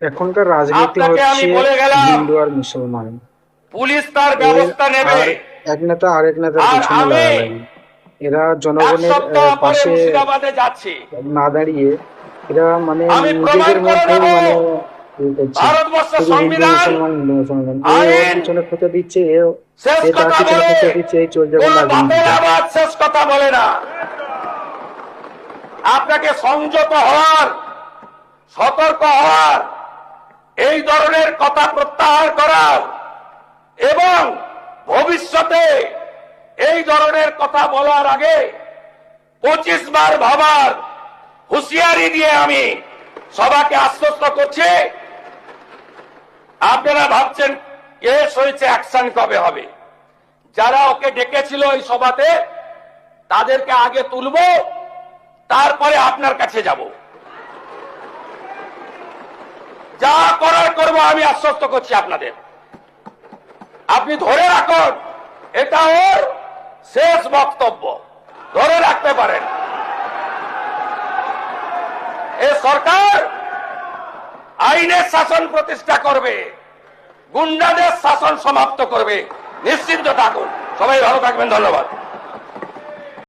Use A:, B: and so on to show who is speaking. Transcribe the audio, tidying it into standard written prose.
A: এখনকার রাজনীতি
B: আপনাকে আমি
A: হচ্ছে
B: বলে গেলাম
A: হিন্দু আর মুসলমান,
B: পুলিশ তার
A: এর
B: ব্যবস্থা নেবে।
A: আর এক নেতা আরেক নেতার
B: আর
A: পিছনে
B: আমি
A: লাগালাগি। এরা
B: এক
A: জনগণের
B: সপ্তাহ পরে
A: পাশে
B: মুর্শিদাবাদে যাচ্ছি।
A: না দাঁড়িয়ে এরা মানে
B: আমি প্রমাণ
A: নিজেদের
B: করে
A: মধ্যেই
B: দেব
A: মানে ইয়ে করছে,
B: ভারতবর্ষের
A: শুধু হিন্দু
B: সংবিধান
A: মুসলমান হিন্দু মুসলমান, ওর
B: আইন।
A: পিছনে খুঁজে দিচ্ছে,
B: শেষ
A: এ তার
B: কথা
A: পিছনে
B: বলে
A: খুঁজে দিচ্ছে, এই চলছে
B: কোন
A: এখন
B: বাপের
A: রাজনীতিটা।
B: আবার শেষ কথা বলে না। আপনাকে সংযত হওয়ার, সতর্ক হওয়ার, এই ধরনের কথা প্রত্যাহার করার এবং ভবিষ্যতে এই ধরনের কথা বলার আগে 25 বার ভাবার হুঁশিয়ারি দিয়ে আমি সবাকে আশ্বস্ত করছি। আপনারা ভাবছেন কেস হয়েছে, অ্যাকশন কবে হবে? যারা ওকে ডেকেছিল এই সভাতে তাদেরকে আগে তুলবো, তারপরে আপনার কাছে যাব। যা করার করব, আমি আশ্বস্ত করছি আপনাদের। আপনি ধরে রাখুন, এটা ওর শেষ বক্তব্য, ধরে রাখতে পারেন। এই সরকার আইনের শাসন প্রতিষ্ঠা করবে, গুন্ডাদের শাসন সমাপ্ত করবে, নিশ্চিন্ত থাকুন। সবাই ভালো থাকবেন, ধন্যবাদ।